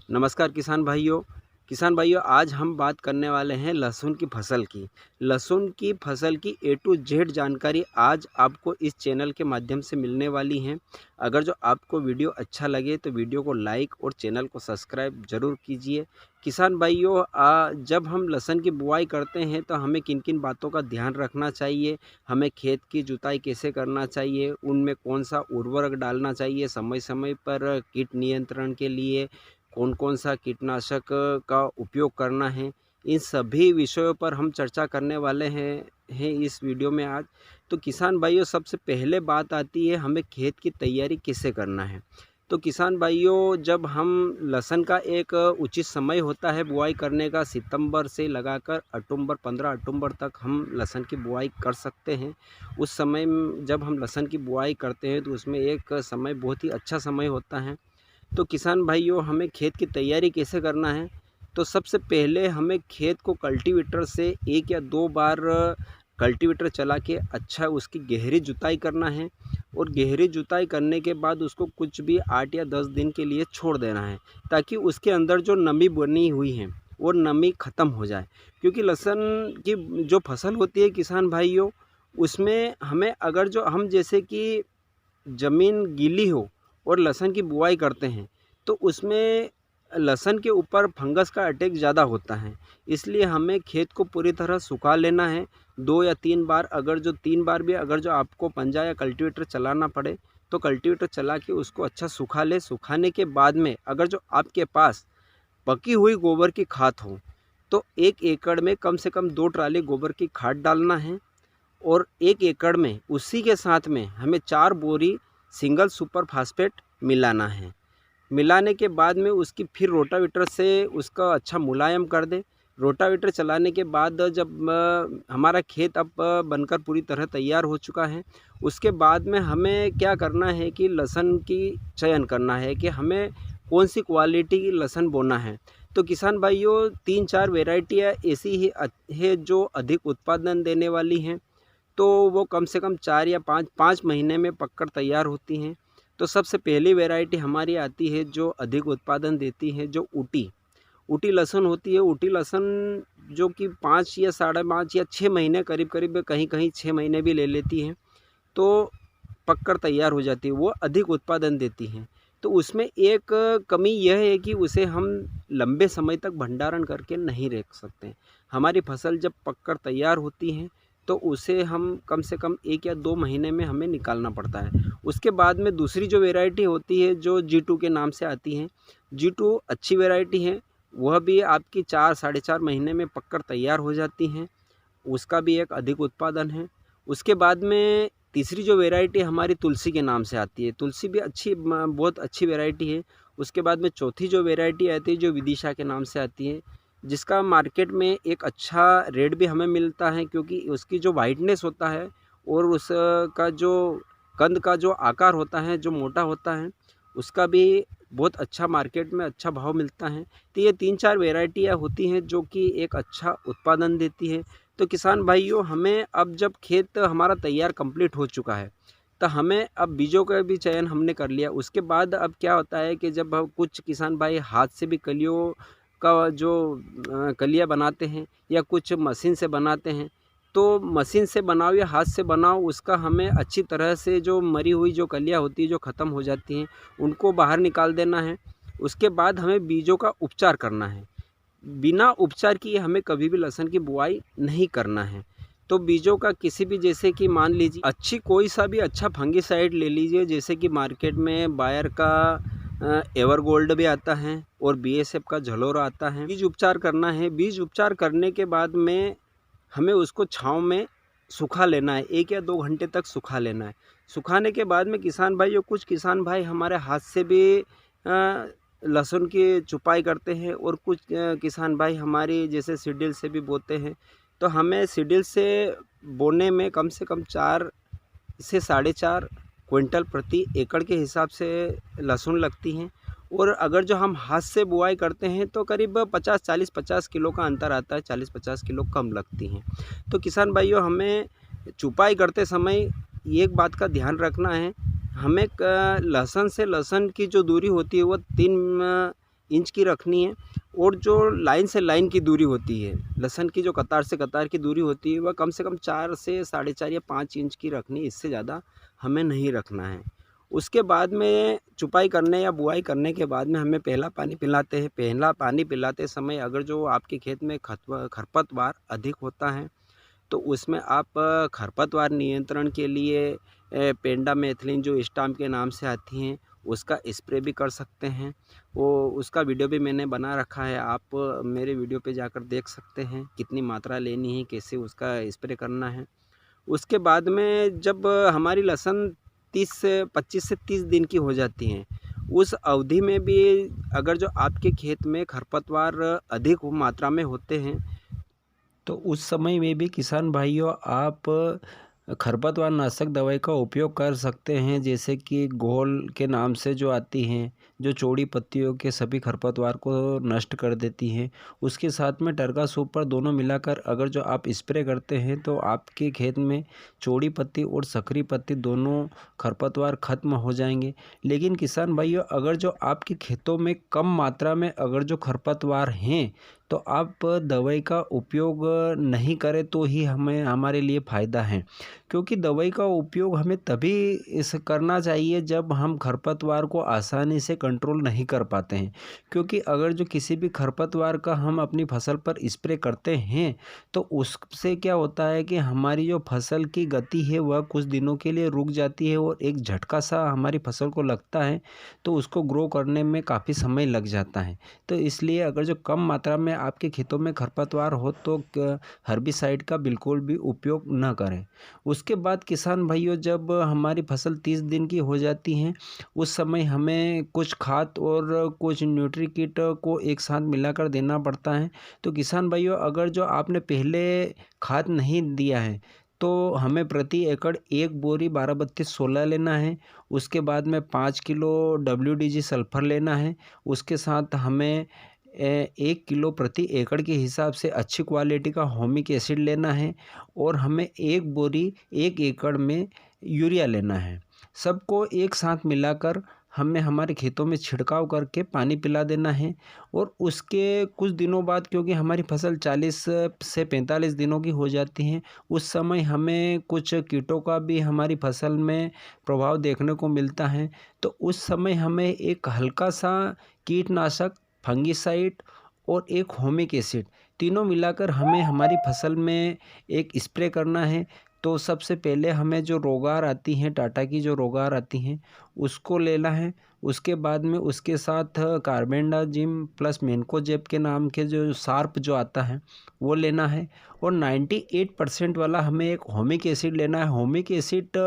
नमस्कार किसान भाइयों आज हम बात करने वाले हैं लहसुन की फसल की। लहसुन की फसल की ए टू जेड जानकारी आज आपको इस चैनल के माध्यम से मिलने वाली है। अगर जो आपको वीडियो अच्छा लगे तो वीडियो को लाइक और चैनल को सब्सक्राइब ज़रूर कीजिए। किसान भाइयों जब हम लहसुन की बुआई करते हैं तो हमें किन किन बातों का ध्यान रखना चाहिए, हमें खेत की जुताई कैसे करना चाहिए, उनमें कौन सा उर्वरक डालना चाहिए, समय समय पर कीट नियंत्रण के लिए कौन कौन सा कीटनाशक का उपयोग करना है, इन सभी विषयों पर हम चर्चा करने वाले हैं इस वीडियो में आज। तो किसान भाइयों सबसे पहले बात आती है हमें खेत की तैयारी कैसे करना है। तो किसान भाइयों जब हम लहसुन का एक उचित समय होता है बुआई करने का, सितंबर से लगाकर अक्टूबर 15 अक्टूबर तक हम लहसुन की बुआई कर सकते हैं। उस समय जब हम लहसुन की बुआई करते हैं तो उसमें एक समय बहुत ही अच्छा समय होता है। तो किसान भाइयों हमें खेत की तैयारी कैसे करना है, तो सबसे पहले हमें खेत को कल्टीवेटर से 1 या 2 बार कल्टीवेटर चला के अच्छा उसकी गहरी जुताई करना है और गहरी जुताई करने के बाद उसको कुछ भी 8 या 10 दिन के लिए छोड़ देना है, ताकि उसके अंदर जो नमी बनी हुई है वो नमी ख़त्म हो जाए। क्योंकि लहसुन की जो फसल होती है किसान भाइयों, उसमें हमें अगर जो हम जैसे कि ज़मीन गीली हो और लहसुन की बुआई करते हैं तो उसमें लहसुन के ऊपर फंगस का अटैक ज़्यादा होता है। इसलिए हमें खेत को पूरी तरह सुखा लेना है 2 या 3 बार। अगर जो 3 बार भी अगर जो आपको पंजा या कल्टीवेटर चलाना पड़े तो कल्टीवेटर चला के उसको अच्छा सुखा ले। सुखाने के बाद में अगर जो आपके पास पकी हुई गोबर की खाद हो तो 1 एकड़ में कम से कम 2 ट्राली गोबर की खाद डालना है और 1 एकड़ में उसी के साथ में हमें 4 बोरी सिंगल सुपर फास्फेट मिलाना है। मिलाने के बाद में उसकी फिर रोटावेटर से उसका अच्छा मुलायम कर दें। रोटावेटर चलाने के बाद जब हमारा खेत अब बनकर पूरी तरह तैयार हो चुका है, उसके बाद में हमें क्या करना है कि लहसुन की चयन करना है कि हमें कौन सी क्वालिटी की लहसुन बोना है। तो किसान भाइयों 3-4 वेराइटियाँ ऐसी ही है जो अधिक उत्पादन देने वाली हैं। तो वो कम से कम 4 या 5 महीने में पककर तैयार होती हैं। तो सबसे पहली वैरायटी हमारी आती है जो अधिक उत्पादन देती है, जो ऊटी लहसुन होती है। ऊटी लहसुन जो कि 5 या 5.5 या 6 महीने करीब कहीं 6 महीने भी ले लेती हैं, तो पककर तैयार हो जाती है, वो अधिक उत्पादन देती हैं। तो उसमें एक कमी यह है कि उसे हम लंबे समय तक भंडारण करके नहीं रख सकते। हमारी फसल जब पककर तैयार होती है तो उसे हम कम से कम 1 या 2 महीने में हमें निकालना पड़ता है। उसके बाद में दूसरी जो वैरायटी होती है जो G2 के नाम से आती है। G2 अच्छी वैरायटी है, वह भी आपकी 4 साढ़े 4 महीने में पककर तैयार हो जाती हैं। उसका भी एक अधिक उत्पादन है। उसके बाद में तीसरी जो वैरायटी हमारी तुलसी के नाम से आती है। तुलसी भी बहुत अच्छी वैरायटी है। उसके बाद में चौथी जो वैरायटी आती है जो विदिशा के नाम से आती है, जिसका मार्केट में एक अच्छा रेट भी हमें मिलता है, क्योंकि उसकी जो वाइटनेस होता है और उसका जो कंद का जो आकार होता है, जो मोटा होता है, उसका भी बहुत अच्छा मार्केट में अच्छा भाव मिलता है। तो ये 3-4 वैरायटियाँ होती हैं जो कि एक अच्छा उत्पादन देती है। तो किसान भाइयों हमें अब जब खेत हमारा तैयार कंप्लीट हो चुका है तो हमें अब बीजों का भी चयन हमने कर लिया। उसके बाद अब क्या होता है कि जब कुछ किसान भाई हाथ से भी कलियों का जो कलियाँ बनाते हैं या कुछ मशीन से बनाते हैं, तो मशीन से बनाओ या हाथ से बनाओ, उसका हमें अच्छी तरह से जो मरी हुई जो कलियाँ होती है जो ख़त्म हो जाती हैं उनको बाहर निकाल देना है। उसके बाद हमें बीजों का उपचार करना है। बिना उपचार किए हमें कभी भी लहसुन की बुआई नहीं करना है। तो बीजों का किसी भी, जैसे कि मान लीजिए अच्छी कोई सा भी अच्छा फंगिसाइड ले लीजिए, जैसे कि मार्केट में बायर का एवर गोल्ड भी आता है और BSF का झलोरा आता है। बीज उपचार करना है। बीज उपचार करने के बाद में हमें उसको छाँव में सुखा लेना है, 1 या 2 घंटे तक सुखा लेना है। सुखाने के बाद में किसान भाई, जो कुछ किसान भाई हमारे हाथ से भी लहसुन की छुपाई करते हैं और कुछ किसान भाई हमारी जैसे सीडील से भी बोते हैं। तो हमें सीडील से बोने में कम से कम 4 से 4.5 क्विंटल प्रति एकड़ के हिसाब से लहसुन लगती हैं। और अगर जो हम हाथ से बुआई करते हैं तो करीब 50 किलो का अंतर आता है, 40-50 किलो कम लगती हैं। तो किसान भाइयों हमें छुपाई करते समय एक बात का ध्यान रखना है, हमें लहसुन से लहसुन की जो दूरी होती है वो 3 इंच की रखनी है। और जो लाइन से लाइन की दूरी होती है, लहसुन की जो कतार से कतार की दूरी होती है, वह कम से कम 4 से 4.5 या 5 इंच की रखनी है, इससे ज़्यादा हमें नहीं रखना है। उसके बाद में चुपाई करने या बुआई करने के बाद में हमें पहला पानी पिलाते हैं। पहला पानी पिलाते समय अगर जो आपके खेत में खरपतवार अधिक होता है, तो उसमें आप खरपतवार नियंत्रण के लिए पेंडामेथिलिन जो स्टाम्प के नाम से आती हैं, उसका स्प्रे भी कर सकते हैं। वो उसका वीडियो भी मैंने बना रखा है, आप मेरे वीडियो पे जाकर देख सकते हैं कितनी मात्रा लेनी है, कैसे उसका स्प्रे करना है। उसके बाद में जब हमारी लहसुन 25 से 30 दिन की हो जाती हैं, उस अवधि में भी अगर जो आपके खेत में खरपतवार अधिक मात्रा में होते हैं, तो उस समय में भी किसान भाइयों आप खरपतवार नाशक दवाई का उपयोग कर सकते हैं, जैसे कि घोल के नाम से जो आती हैं, जो चौड़ी पत्तियों के सभी खरपतवार को नष्ट कर देती हैं। उसके साथ में टरका सुपर दोनों मिलाकर अगर जो आप स्प्रे करते हैं, तो आपके खेत में चौड़ी पत्ती और संकरी पत्ती दोनों खरपतवार खत्म हो जाएंगे। लेकिन किसान भाइयों, अगर जो आपके खेतों में कम मात्रा में अगर जो खरपतवार हैं, तो आप दवाई का उपयोग नहीं करें तो ही हमारे लिए फ़ायदा है। क्योंकि दवाई का उपयोग हमें तभी इस करना चाहिए जब हम खरपतवार को आसानी से कंट्रोल नहीं कर पाते हैं। क्योंकि अगर जो किसी भी खरपतवार का हम अपनी फसल पर स्प्रे करते हैं, तो उससे क्या होता है कि हमारी जो फसल की गति है वह कुछ दिनों के लिए रुक जाती है और एक झटका सा हमारी फसल को लगता है, तो उसको ग्रो करने में काफ़ी समय लग जाता है। तो इसलिए अगर जो कम मात्रा में आपके खेतों में खरपतवार हो, तो हर्बिसाइड का बिल्कुल भी उपयोग न करें। उसके बाद किसान भाइयों, जब हमारी फसल 30 दिन की हो जाती है, उस समय हमें कुछ खाद और कुछ न्यूट्री किट को एक साथ मिलाकर देना पड़ता है। तो किसान भाइयों, अगर जो आपने पहले खाद नहीं दिया है, तो हमें प्रति एकड़ 1 बोरी 12-32-16 लेना है। उसके बाद में 5 किलो WDG सल्फर लेना है। उसके साथ हमें 1 किलो प्रति एकड़ के हिसाब से अच्छी क्वालिटी का होमिक एसिड लेना है और हमें 1 बोरी 1 एकड़ में यूरिया लेना है। सबको एक साथ मिलाकर हमें हमारे खेतों में छिड़काव करके पानी पिला देना है। और उसके कुछ दिनों बाद, क्योंकि हमारी फसल 40 से 45 दिनों की हो जाती है, उस समय हमें कुछ कीटों का भी हमारी फसल में प्रभाव देखने को मिलता है। तो उस समय हमें एक हल्का सा कीटनाशक, फंगिसाइड और एक होमिक एसिड, तीनों मिलाकर हमें हमारी फसल में एक स्प्रे करना है। तो सबसे पहले हमें जो रोगार आती हैं, टाटा की जो रोगार आती हैं, उसको लेना है। उसके बाद में उसके साथ कार्बेंडाजिम प्लस मेन्कोजेब के नाम के जो शार्प जो आता है, वो लेना है। और 98% वाला हमें एक होमिक एसिड लेना है। होमिक एसिड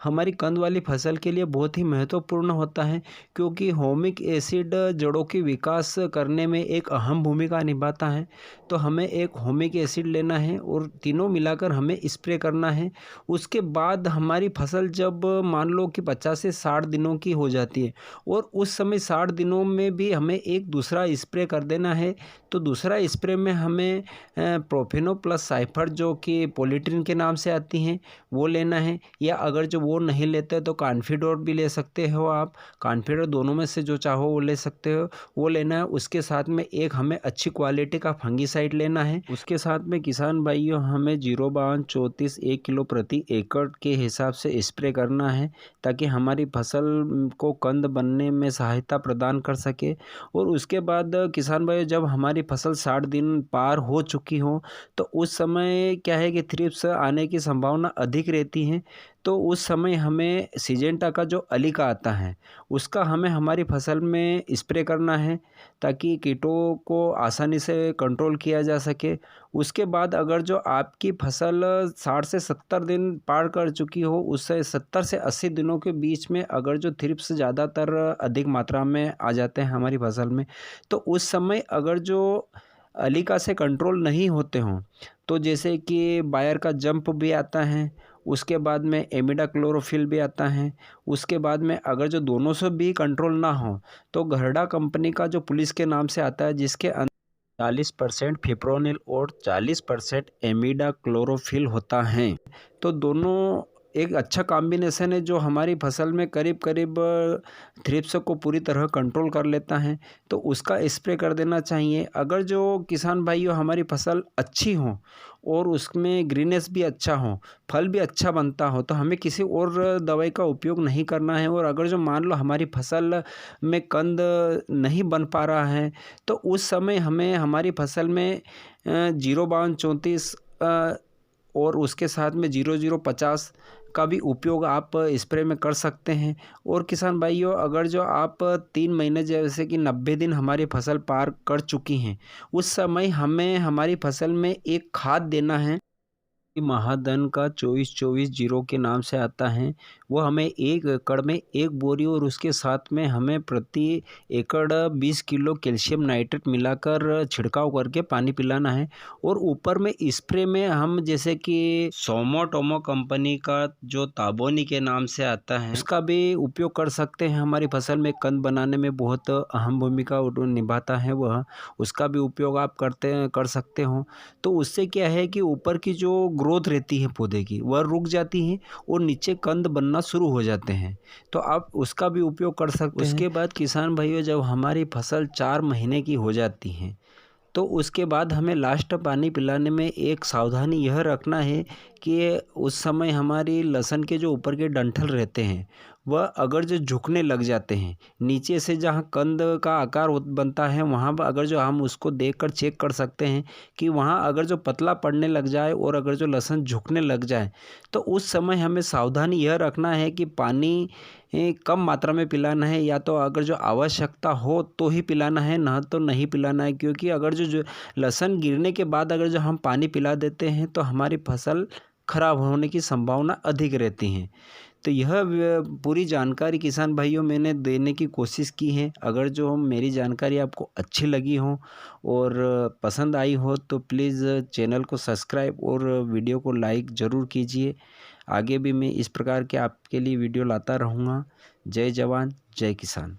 हमारी कंद वाली फसल के लिए बहुत ही महत्वपूर्ण होता है, क्योंकि होमिक एसिड जड़ों की विकास करने में एक अहम भूमिका निभाता है। तो हमें एक होमिक एसिड लेना है और तीनों मिलाकर हमें स्प्रे करना है। उसके बाद हमारी फसल जब मान लो कि 50 से 60 दिनों की हो जाती है, और उस समय 60 दिनों में भी हमें एक दूसरा स्प्रे कर देना है। तो दूसरा स्प्रे में हमें प्रोफेनो प्लस साइफर, जो कि पॉलीट्रिन के नाम से आती हैं, वो लेना है। या अगर जो वो नहीं लेते तो कॉन्फिडोर भी ले सकते हो आप। कॉन्फिडोर दोनों में से जो चाहो वो ले सकते हो, वो लेना है। उसके साथ में एक हमें अच्छी क्वालिटी का फंगिसाइड लेना है। उसके साथ में किसान भाइयों, हमें 05234 1 किलो प्रति एकड़ के हिसाब से स्प्रे करना है, ताकि हमारी फसल को कंद बनने में सहायता प्रदान कर सके। और उसके बाद किसान भाइयों, जब हमारी फसल 60 दिन पार हो चुकी हो, तो उस समय क्या है कि थ्रिप्स आने की संभावना अधिक रहती है। तो उस समय हमें सिजेंटा का जो अलीका आता है, उसका हमें हमारी फसल में स्प्रे करना है, ताकि कीटों को आसानी से कंट्रोल किया जा सके। उसके बाद अगर जो आपकी फसल 60 से 70 दिन पार कर चुकी हो, उससे 70 से 80 दिनों के बीच में अगर जो थ्रिप्स ज़्यादातर अधिक मात्रा में आ जाते हैं हमारी फसल में, तो उस समय अगर जो अलीका से कंट्रोल नहीं होते हों, तो जैसे कि बायर का जंप भी आता है, उसके बाद में एमिडाक्लोरोफिल भी आता है। उसके बाद में अगर जो दोनों से भी कंट्रोल ना हो, तो घरडा कंपनी का जो पुलिस के नाम से आता है, जिसके 40% फिप्रोनिल और 40% एमिडाक्लोरोफिल होता है। तो दोनों एक अच्छा कॉम्बिनेशन है जो हमारी फसल में करीब करीब थ्रिप्स को पूरी तरह कंट्रोल कर लेता है, तो उसका स्प्रे कर देना चाहिए। अगर जो किसान भाइयों हमारी फसल अच्छी हो और उसमें ग्रीनेस भी अच्छा हो, फल भी अच्छा बनता हो, तो हमें किसी और दवाई का उपयोग नहीं करना है। और अगर जो मान लो हमारी फसल में कंद नहीं बन पा रहा है, तो उस समय हमें हमारी फसल में 05234 और उसके साथ में 0050 का भी उपयोग आप स्प्रे में कर सकते हैं। और किसान भाइयों, अगर जो आप 3 महीने जैसे कि 90 दिन हमारी फसल पार कर चुकी हैं, उस समय हमें हमारी फसल में एक खाद देना है। महाधन का 24-24-0 के नाम से आता है। वो हमें 1 एकड़ में 1 बोरी और उसके साथ में हमें प्रति एकड़ 20 किलो कैल्शियम नाइट्रेट मिलाकर छिड़काव करके पानी पिलाना है। और ऊपर में स्प्रे में हम जैसे कि सोमोटोमो कंपनी का जो ताबोनी के नाम से आता है, उसका भी उपयोग कर सकते हैं। हमारी फसल में कंद बनाने में बहुत अहम भूमिका निभाता है वह, उसका भी उपयोग आप कर सकते हो। तो उससे क्या है कि ऊपर की जो ग्रोथ रहती है पौधे की, वह रुक जाती है और नीचे कंद बनना शुरू हो जाते हैं, तो आप उसका भी उपयोग कर सकते हैं। उसके बाद किसान भाइयों, जब हमारी फसल 4 महीने की हो जाती है, तो उसके बाद हमें लास्ट पानी पिलाने में एक सावधानी यह रखना है कि उस समय हमारी लहसुन के जो ऊपर के डंठल रहते हैं, वह अगर जो झुकने लग जाते हैं, नीचे से जहाँ कंद का आकार बनता है, वहाँ पर अगर जो हम उसको देखकर चेक कर सकते हैं कि वहाँ अगर जो पतला पड़ने लग जाए और अगर जो लहसुन झुकने लग जाए, तो उस समय हमें सावधानी यह रखना है कि पानी कम मात्रा में पिलाना है, या तो अगर जो आवश्यकता हो तो ही पिलाना है, ना तो नहीं पिलाना है। क्योंकि अगर जो लहसुन गिरने के बाद अगर जो हम पानी पिला देते हैं, तो हमारी फसल खराब होने की संभावना अधिक रहती है। तो यह पूरी जानकारी किसान भाइयों मैंने देने की कोशिश की है। अगर जो मेरी जानकारी आपको अच्छी लगी हो और पसंद आई हो, तो प्लीज़ चैनल को सब्सक्राइब और वीडियो को लाइक ज़रूर कीजिए। आगे भी मैं इस प्रकार के आपके लिए वीडियो लाता रहूँगा। जय जवान, जय किसान।